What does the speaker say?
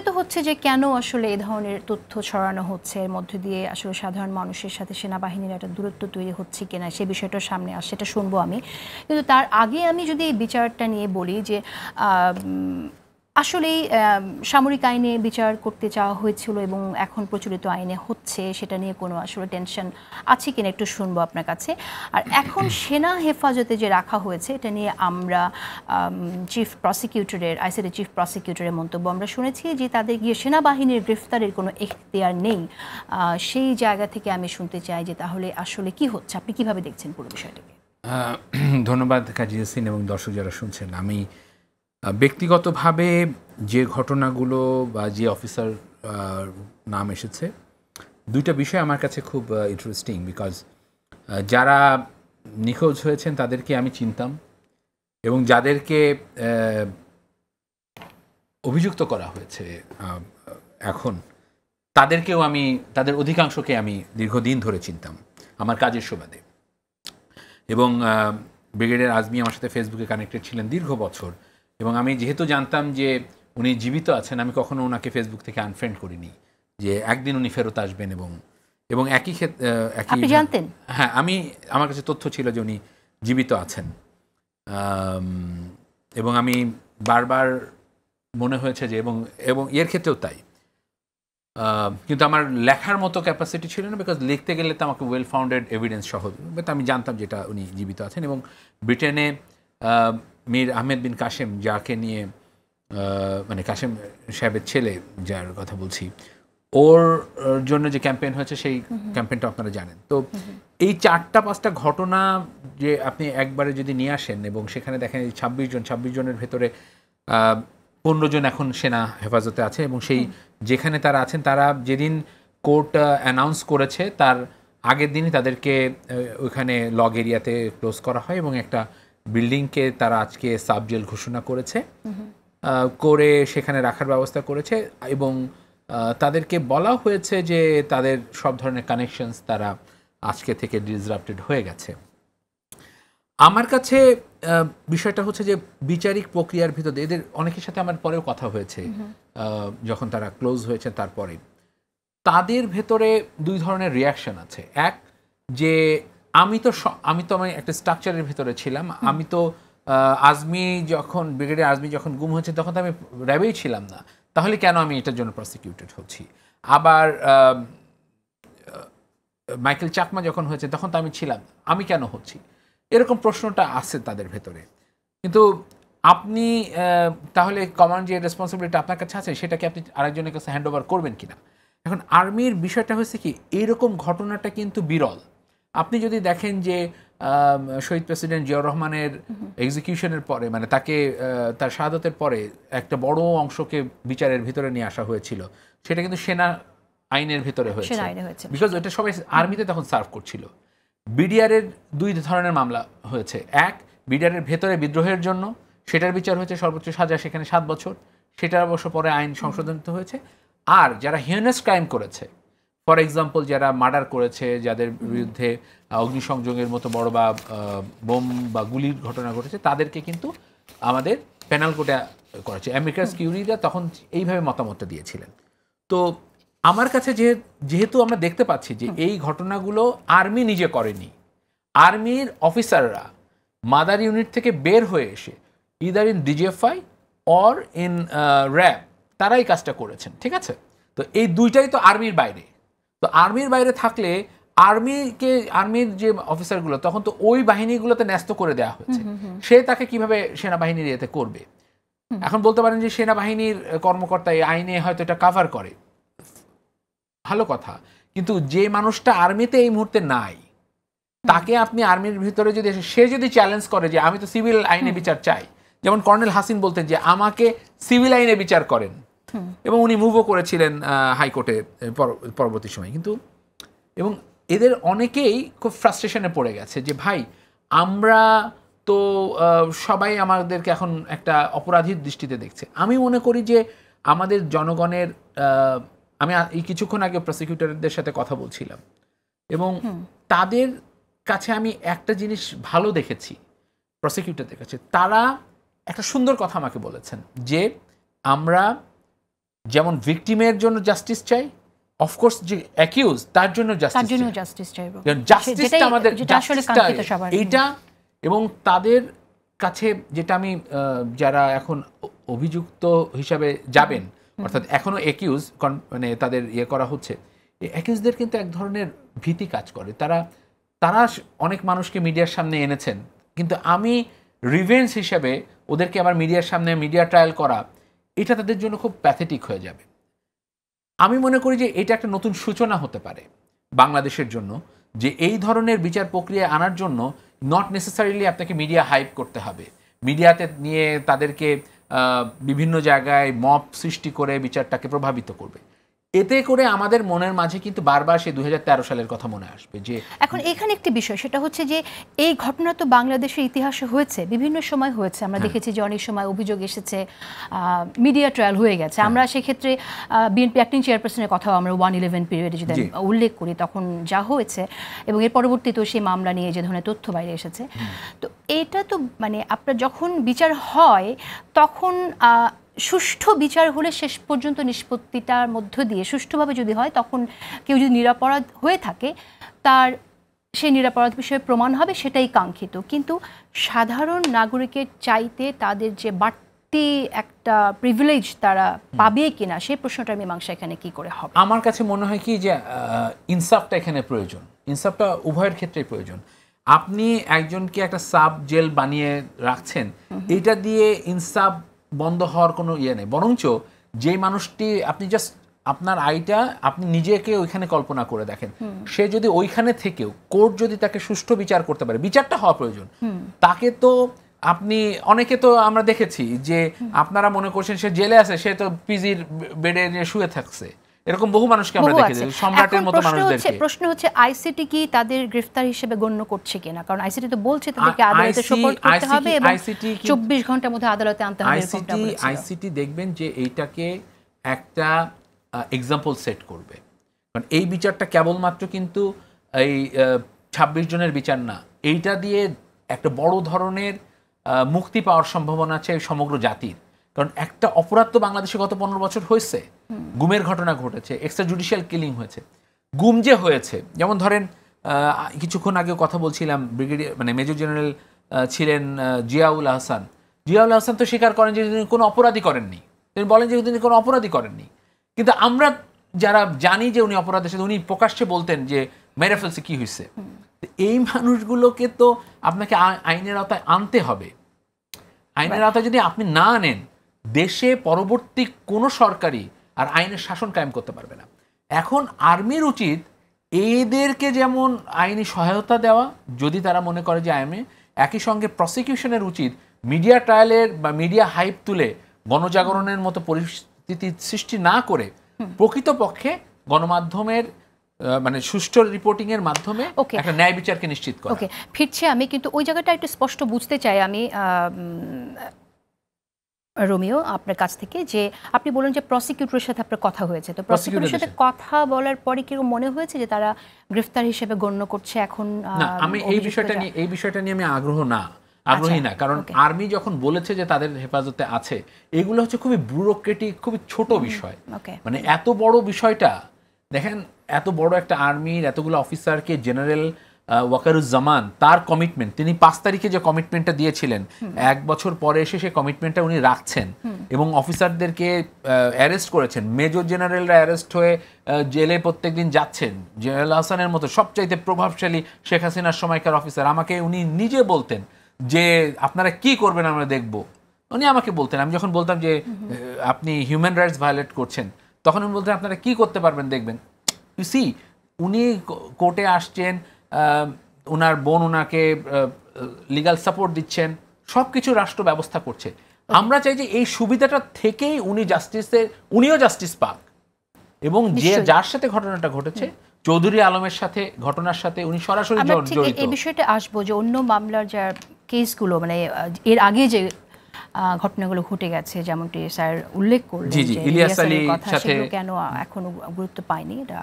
তো হচ্ছে যে কেন আসলে এই ধরনের তথ্য ছড়ানো হচ্ছে, এর মধ্যে দিয়ে আসলে সাধারণ মানুষের সাথে সেনাবাহিনীর একটা দূরত্ব তৈরি হচ্ছে কিনা সে বিষয়টা সামনে আসে, সেটা শুনবো আমি। কিন্তু তার আগে আমি যদি এই বিচারটা নিয়ে বলি যে আসলেই সামরিক আইনে বিচার করতে চাওয়া হয়েছিল এবং এখন প্রচলিত আইনে হচ্ছে, সেটা নিয়ে কোনো আসলে টেনশন আছে কিনা একটু শুনবো আপনার কাছে। আর এখন সেনা হেফাজতে যে রাখা হয়েছে এটা নিয়ে আমরা চিফ প্রসিকিউটরের, আইসিটি চিফ প্রসিকিউটরের মন্তব্য আমরা শুনেছি যে তাদের গিয়ে সেনাবাহিনীর গ্রেফতারের কোনো এখতিয়ার নেই। সেই জায়গা থেকে আমি শুনতে চাই যে তাহলে আসলে কি হচ্ছে, আপনি কিভাবে দেখছেন পুরো বিষয়টাকে? ধন্যবাদ কাজী ইয়াসিন এবং দর্শক যারা শুনছেন। আমি ব্যক্তিগতভাবে যে ঘটনাগুলো বা যে অফিসার নাম এসেছে, দুইটা বিষয় আমার কাছে খুব ইন্টারেস্টিং, বিকজ যারা নিখোঁজ হয়েছেন তাদেরকে আমি চিনতাম এবং যাদেরকে অভিযুক্ত করা হয়েছে এখন তাদেরকেও আমি, তাদের অধিকাংশকে আমি দীর্ঘদিন ধরে চিনতাম আমার কাজের সুবাদে। এবং ব্রিগেডিয়ার আজমি আমার সাথে ফেসবুকে কানেক্টেড ছিলেন দীর্ঘ বছর, এবং আমি যেহেতু জানতাম যে উনি জীবিত আছেন, আমি কখনো ওনাকে ফেসবুক থেকে আনফ্রেন্ড করিনি, যে একদিন উনি ফেরত আসবেন। এবং একই আপনি জানতেন? হ্যাঁ, আমার কাছে তথ্য ছিল যে উনি জীবিত আছেন, এবং আমি বারবার মনে হয়েছে যে, এবং এর ক্ষেত্রেও তাই। কিন্তু আমার লেখার মতো ক্যাপাসিটি ছিল না, বিকজ লিখতে গেলে তো আমাকে ওয়েল ফাউন্ডেড এভিডেন্স সহ, বাট আমি জানতাম যেটা উনি জীবিত আছেন। এবং ব্রিটেনে মীর আহমেদ বিন কাসেম, যাকে নিয়ে মানে কাসেম সাহেবের ছেলে যার কথা বলছি, ওর জন্য যে ক্যাম্পেইন হয়েছে সেই ক্যাম্পেইনটা আপনারা জানেন। তো এই 4-5টা ঘটনা যে আপনি একবারে যদি নিয়ে আসেন এবং সেখানে দেখেন 26 জনের ভেতরে 15 জন এখন সেনা হেফাজতে আছে, এবং সেই যেখানে তারা আছেন তারা যেদিন কোর্ট অ্যানাউন্স করেছে তার আগের দিনই তাদেরকে ওইখানে লগ এরিয়াতে ক্লোজ করা হয় এবং একটা বিল্ডিংকে তারা আজকে সাব জেল ঘোষণা করেছে, করে সেখানে রাখার ব্যবস্থা করেছে। এবং তাদেরকে বলা হয়েছে যে তাদের সব ধরনের কানেকশনস তারা আজকে থেকে ডিসরাপ্টেড হয়ে গেছে। আমার কাছে বিষয়টা হচ্ছে যে বিচারিক প্রক্রিয়ার ভিতরে এদের অনেকের সাথে আমার পরেও কথা হয়েছে, যখন তারা ক্লোজ হয়েছে তারপরে তাদের ভেতরে দুই ধরনের রিয়াকশন আছে। এক, যে আমি তো একটা স্ট্রাকচারের ভিতরে ছিলাম, আমি তো ব্রিগেডিয়ার আজমি যখন গুম হয়েছে তখন তো আমি র্যাবেই ছিলাম না, তাহলে কেন আমি এটার জন্য প্রসিকিউটেড হচ্ছি? আবার মাইকেল চাকমা যখন হয়েছে তখন তো আমি ছিলাম, আমি কেন হচ্ছি? এরকম প্রশ্নটা আছে তাদের ভেতরে। কিন্তু আপনি তাহলে কমান্ড যে রেসপন্সিবিলিটি আপনার কাছে আছে সেটাকে আপনি আরেকজনের কাছে হ্যান্ড ওভার করবেন কিনা? এখন আর্মির বিষয়টা হচ্ছে কি, এইরকম ঘটনাটা কিন্তু বিরল। আপনি যদি দেখেন যে শহীদ প্রেসিডেন্ট জিয়াউর রহমানের এক্সিকিউশনের পরে, মানে তাকে তার শাহাদতের পরে একটা বড় অংশকে বিচারের ভিতরে নিয়ে আসা হয়েছিল, সেটা কিন্তু সেনা আইনের ভিতরে হয়েছে, বিকজ ওইটা সবাই আর্মিতে তখন সার্ভ করছিল। বিডিআরের দুই ধরনের মামলা হয়েছে। এক, বিডিআরের ভেতরে বিদ্রোহের জন্য, সেটার বিচার হয়েছে সর্বোচ্চ সাজা সেখানে 7 বছর, সেটার অবশ্য পরে আইন সংশোধনিত হয়েছে। আর যারা হিউম্যানাস ক্রাইম করেছে, ফর এক্সাম্পল যারা মার্ডার করেছে, যাদের বিরুদ্ধে অগ্নিসংযোগের মতো বড় বা বোম বা গুলির ঘটনা ঘটেছে, তাদেরকে কিন্তু আমাদের পেনাল কোডে করেছে। আমেরিকার কিউরিরা তখন এইভাবে মতামতটা দিয়েছিলেন। তো আমার কাছে যেহেতু আমরা দেখতে পাচ্ছি যে এই ঘটনাগুলো আর্মি নিজে করেনি, আর্মির অফিসাররা মাদার ইউনিট থেকে বের হয়ে এসে either in DGFI or in RAB তারাই কাজটা করেছেন, ঠিক আছে? তো এই দুইটাই তো আর্মির বাইরে। তো আর্মির বাইরে থাকলে আর্মির যে অফিসারগুলো তখন তো ওই বাহিনীগুলোতে ন্যস্ত করে দেওয়া হয়েছে, সে তাকে কিভাবে সেনাবাহিনীর এতে করবে? এখন বলতে পারেন যে সেনাবাহিনীর কর্মকর্তা এই আইনে হয়তো এটা কাভার করে, ভালো কথা, কিন্তু যে মানুষটা আর্মিতে এই মুহূর্তে নাই তাকে আপনি আর্মির ভিতরে যদি সে যদি চ্যালেঞ্জ করে যে আমি তো সিভিল আইনে বিচার চাই, যেমন কর্নেল হাসিন বলতেন যে আমাকে সিভিল আইনে বিচার করেন, এবং উনি মুভও করেছিলেন হাইকোর্টে পরবর্তী সময়। কিন্তু এবং এদের অনেকেই খুব ফ্রাস্ট্রেশনে পড়ে গেছে যে ভাই, আমরা তো সবাই আমাদেরকে এখন একটা অপরাধীর দৃষ্টিতে দেখছে। আমি মনে করি যে আমাদের জনগণের, আমি এই কিছুক্ষণ আগে প্রসিকিউটরদের সাথে কথা বলছিলাম, এবং তাদের কাছে আমি একটা জিনিস ভালো দেখেছি, প্রসিকিউটরদের কাছে তারা একটা সুন্দর কথা আমাকে বলেছেন যে আমরা যেমন ভিকটিমের জন্য জাস্টিস চাই, অফকোর্স যে অ্যাকিউজ তার জন্য জাস্টিস চাই, জাস্টিসটা আমাদের এইটা। এবং তাদের কাছে যেটা আমি যারা এখন অভিযুক্ত হিসাবে যাবেন, অর্থাৎ এখনো অ্যাকিউজ মানে তাদের করা হচ্ছে, এই অ্যাকিউজদের কিন্তু এক ধরনের ভীতি কাজ করে। তারা অনেক মানুষকে মিডিয়ার সামনে এনেছেন, কিন্তু আমি রিভেঞ্জ হিসেবে ওদেরকে আবার মিডিয়ার সামনে মিডিয়া ট্রায়াল করা, এটা তাদের জন্য খুব প্যাথেটিক হয়ে যাবে। আমি মনে করি যে এটা একটা নতুন সূচনা হতে পারে বাংলাদেশের জন্য, যে এই ধরনের বিচার প্রক্রিয়া আনার জন্য নট নেসেসারিলি আপনাকে মিডিয়া হাইপ করতে হবে, মিডিয়াতে নিয়ে তাদেরকে বিভিন্ন জায়গায় মব সৃষ্টি করে বিচারটাকে প্রভাবিত করবে। এতে করে আমাদের মনের মাঝে কিন্তু বারবার সেই 2013 সালের কথা মনে আসবে। যে এখন এখানে একটি বিষয়, সেটা হচ্ছে যে এই ঘটনা তো বাংলাদেশের ইতিহাসে হয়েছে, বিভিন্ন সময় হয়েছে। আমরা দেখেছি যে অনেক সময় অভিযোগ এসেছে, মিডিয়া ট্রায়াল হয়ে গেছে। আমরা সেক্ষেত্রে বিএনপি অ্যাক্টিং চেয়ারপারসনের কথাও আমরা 111 পিরিয়ডে যদি উল্লেখ করি, তখন যা হয়েছে এবং এর পরবর্তীতেও সেই মামলা নিয়ে যে ধরনের তথ্য বাইরে এসেছে। তো এটা তো মানে আপনার যখন বিচার হয় তখন সুষ্ঠু বিচার হলে শেষ পর্যন্ত নিষ্পত্তিটার মধ্য দিয়ে সুষ্ঠুভাবে যদি হয়, তখন কেউ যদি নিরপরাধ হয়ে থাকে তার সেই নিরপরাধ বিষয়ে প্রমাণ হবে, সেটাই কাঙ্ক্ষিত। কিন্তু সাধারণ নাগরিকের চাইতে তাদের যে বাড়তি একটা প্রিভিলেজ তারা পাবে কিনা, সেই প্রশ্নটার মীমাংসা এখানে কি করে হবে? আমার কাছে মনে হয় কি যে ইনসাফটা এখানে প্রয়োজন, ইনসাফটা উভয়ের ক্ষেত্রে প্রয়োজন। আপনি একজনকে একটা সাব জেল বানিয়ে রাখছেন, এটা দিয়ে ইনসাফ বন্ধ হওয়ার কোনো নেই। বরঞ্চ যে মানুষটি আপনি জাস্ট আপনার আইটা আপনি নিজেকে ওইখানে কল্পনা করে দেখেন, সে যদি ওইখানে থেকেও কোর্ট যদি তাকে সুষ্ঠু বিচার করতে পারে, বিচারটা হওয়া প্রয়োজন। তাকে তো আপনি অনেকে তো আমরা দেখেছি যে আপনারা মনে করছেন সে জেলে আছে, সে তো পিজির বেডে শুয়ে থাকছে, এরকম বহু মানুষকে আমরা দেখেছি, সম্রাটের মতো মানুষদেরকে। প্রশ্ন হচ্ছে আইসিটি কি তাদের গ্রেফতার হিসেবে গণ্য করছে কিনা? কারণ আইসিটি তো বলছে তাদেরকে আদালতে সোপর্দ করতে হবে এবং 24 ঘন্টার মধ্যে আদালতে আনতে হবে। আইসিটি দেখবেন যে এইটাকে একটা এক্সাম্পল সেট করবে, কারণ এই বিচারটা কেবলমাত্র কিন্তু এই 26 জনের বিচার না, এইটা দিয়ে একটা বড় ধরনের মুক্তি পাওয়ার সম্ভাবনা আছে সমগ্র জাতির। কারণ একটা অপরাধ তো বাংলাদেশে গত 15 বছর হয়েছে, গুমের ঘটনা ঘটেছে, এক্সট্রা জুডিশিয়াল কিলিং হয়েছে। গুম যে হয়েছে, যেমন ধরেন কিছুক্ষণ আগে কথা বলছিলাম, ব্রিগেডিয়ার মানে মেজর জেনারেল ছিলেন জিয়াউল আহসান। জিয়াউল আহসান তো স্বীকার করেন যে তিনি কোনো অপরাধী করেননি, তিনি বলেন যে তিনি কোনো অপরাধী করেননি। কিন্তু আমরা যারা জানি যে উনি অপরাধী, উনি প্রকাশ্যে বলতেন যে মেরে ফেলছে, কি হয়েছে। এই মানুষগুলোকে তো আপনাকে আইনের আওতায় আনতে হবে। আইনের আওতায় যদি আপনি না আনেন, দেশে পরবর্তী কোনো সরকারি আর আইনের শাসন কায়েম করতে পারবে না। এখন আর্মির উচিত এদেরকে যেমন আইনি সহায়তা দেওয়া যদি তারা মনে করে যে আইনে, একই সঙ্গে প্রসিকিউশনের উচিত মিডিয়া ট্রায়ালের বা মিডিয়া হাইপ তুলে গণজাগরণের মতো পরিস্থিতি সৃষ্টি না করে প্রকৃতপক্ষে গণমাধ্যমের মানে সুষ্ঠু রিপোর্টিং এর মাধ্যমে একটা ন্যায় বিচারকে নিশ্চিত করা। ওকে, ফিরছি আমি, কিন্তু ওই জায়গাটা একটু স্পষ্ট বুঝতে চাই আমি রোমিও আপনার কাছ থেকে, যে আপনি বলেন যে প্রসিকিউটরের সাথে আপনার কথা হয়েছে, তো প্রসিকিউটরের সাথে কথা বলার পরে কি মনে হয়েছে যে তারা গ্রেফতার হিসেবে গণ্য করছে এখন? না, আমি এই বিষয়টা নিয়ে আমি আগ্রহী না, কারণ আর্মি যখন বলেছে যে তাদের হেফাজতে আছে, এগুলো হচ্ছে খুবই ব্যুরোক্রেটিক, খুবই ছোট বিষয়। মানে এত বড় বিষয়টা দেখেন, এত বড় একটা আর্মির এতগুলো অফিসারকে জেনারেল ওয়াকারুজ্জামান তার কমিটমেন্ট, তিনি 5 তারিখে যে কমিটমেন্টটা দিয়েছিলেন, 1 বছর পরে এসে সেই কমিটমেন্টটা উনি রাখছেন এবং অফিসারদেরকে অ্যারেস্ট করেছেন। মেজর জেনারেলরা অ্যারেস্ট হয়ে জেলে প্রত্যেকদিন যাচ্ছেন। জেনারেল হাসানের মতো সবচাইতে প্রভাবশালী শেখ হাসিনার সময়কার অফিসার, আমাকে উনি নিজে বলতেন যে আপনারা কি করবেন আমরা দেখব। উনি আমাকে বলতেন, আমি যখন বলতাম যে আপনি হিউম্যান রাইটস ভায়োলেট করছেন, তখন উনি বলতেন আপনারা কি করতে পারবেন দেখবেন। ইউ সি, উনি কোর্টে আসছেন, ওনার বোন ওনাকে লিগাল সাপোর্ট দিচ্ছেন, সব কিছু রাষ্ট্র ব্যবস্থা করছে। আমরা চাই যে এই সুবিধাটা থেকেই উনিও জাস্টিস পাক, এবং যার সাথে ঘটনাটা ঘটেছে চৌধুরী আলমের সাথে ঘটনার সাথে উনি সরাসরি জড়িত। এই বিষয়টা আসবো যে অন্য মামলার যা কেসগুলো, মানে এর আগে যে ঘটনাগুলো ঘটে গেছে, যেমনটি স্যার উল্লেখ করলেন যে ইলিয়াস আলীর কথা, সেগুলো কেন এখনো গুরুত্ব পায়নি, এটা